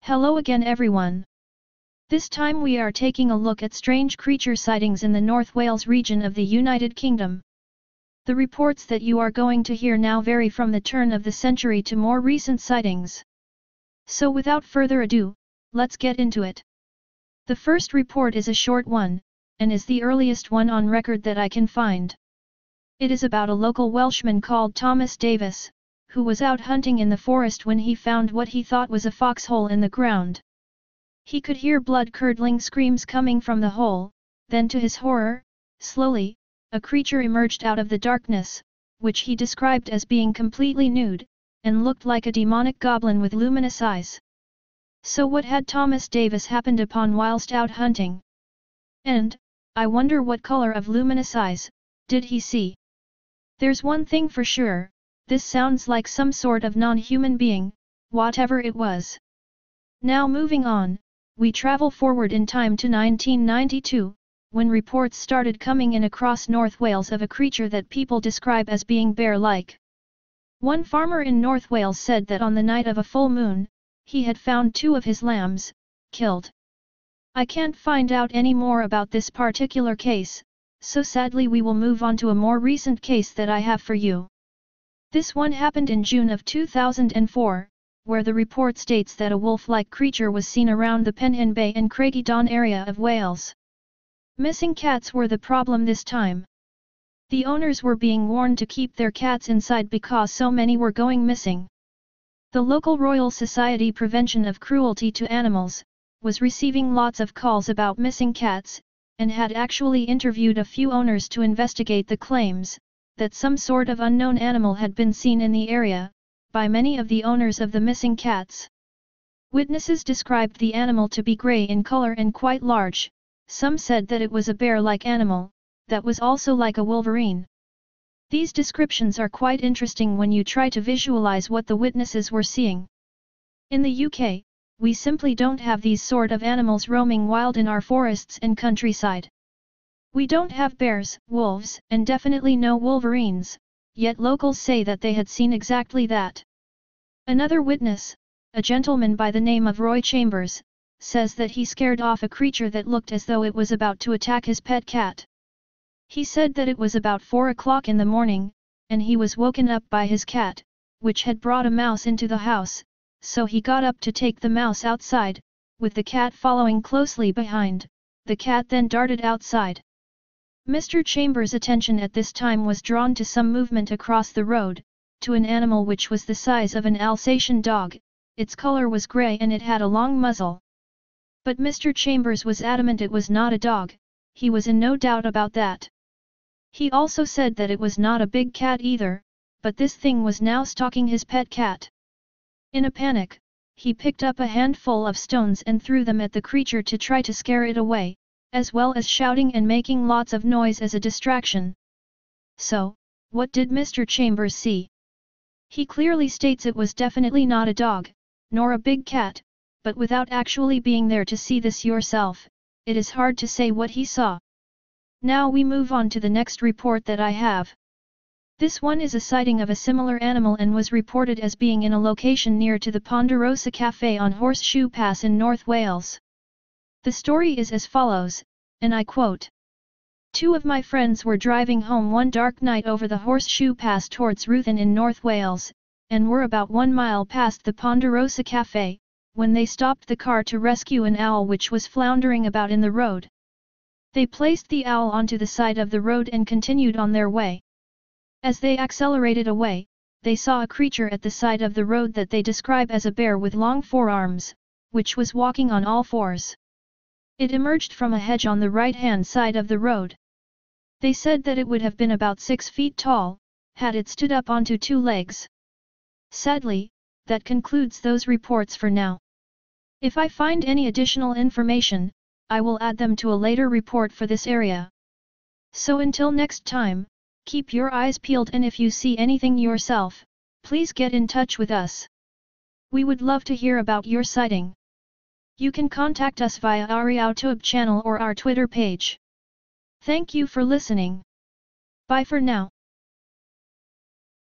Hello again everyone. This time we are taking a look at strange creature sightings in the North Wales region of the United Kingdom. The reports that you are going to hear now vary from the turn of the century to more recent sightings. So without further ado, let's get into it. The first report is a short one, and is the earliest one on record that I can find. It is about a local Welshman called Thomas Davis, who was out hunting in the forest when he found what he thought was a foxhole in the ground. He could hear blood-curdling screams coming from the hole, then to his horror, slowly, a creature emerged out of the darkness, which he described as being completely nude, and looked like a demonic goblin with luminous eyes. So what had Thomas Davis happened upon whilst out hunting? And, I wonder what color of luminous eyes, did he see? There's one thing for sure, this sounds like some sort of non-human being, whatever it was. Now moving on, we travel forward in time to 1992, when reports started coming in across North Wales of a creature that people describe as being bear-like. One farmer in North Wales said that on the night of a full moon, he had found 2 of his lambs, killed. I can't find out any more about this particular case, so sadly we will move on to a more recent case that I have for you. This one happened in June of 2004, where the report states that a wolf-like creature was seen around the Penhyn Bay and Craigie Don area of Wales. Missing cats were the problem this time. The owners were being warned to keep their cats inside because so many were going missing. The local Royal Society Prevention of Cruelty to Animals was receiving lots of calls about missing cats, and had actually interviewed a few owners to investigate the claims that some sort of unknown animal had been seen in the area, by many of the owners of the missing cats. Witnesses described the animal to be grey in color and quite large. Some said that it was a bear-like animal, that was also like a wolverine. These descriptions are quite interesting when you try to visualize what the witnesses were seeing. In the UK, we simply don't have these sort of animals roaming wild in our forests and countryside. We don't have bears, wolves, and definitely no wolverines, yet locals say that they had seen exactly that. Another witness, a gentleman by the name of Roy Chambers, says that he scared off a creature that looked as though it was about to attack his pet cat. He said that it was about 4 o'clock in the morning, and he was woken up by his cat, which had brought a mouse into the house, so he got up to take the mouse outside, with the cat following closely behind. The cat then darted outside. Mr. Chambers' attention at this time was drawn to some movement across the road, to an animal which was the size of an Alsatian dog. Its color was grey and it had a long muzzle. But Mr. Chambers was adamant it was not a dog, he was in no doubt about that. He also said that it was not a big cat either, but this thing was now stalking his pet cat. In a panic, he picked up a handful of stones and threw them at the creature to try to scare it away, as well as shouting and making lots of noise as a distraction. So, what did Mr. Chambers see? He clearly states it was definitely not a dog, nor a big cat, but without actually being there to see this yourself, it is hard to say what he saw. Now we move on to the next report that I have. This one is a sighting of a similar animal and was reported as being in a location near to the Ponderosa Cafe on Horseshoe Pass in North Wales. The story is as follows, and I quote. 2 of my friends were driving home one dark night over the Horseshoe Pass towards Ruthin in North Wales, and were about 1 mile past the Ponderosa Cafe, when they stopped the car to rescue an owl which was floundering about in the road. They placed the owl onto the side of the road and continued on their way. As they accelerated away, they saw a creature at the side of the road that they describe as a bear with long forearms, which was walking on all fours. It emerged from a hedge on the right-hand side of the road. They said that it would have been about 6 feet tall, had it stood up onto 2 legs. Sadly, that concludes those reports for now. If I find any additional information, I will add them to a later report for this area. So until next time, keep your eyes peeled, and if you see anything yourself, please get in touch with us. We would love to hear about your sighting. You can contact us via our YouTube channel or our Twitter page. Thank you for listening. Bye for now.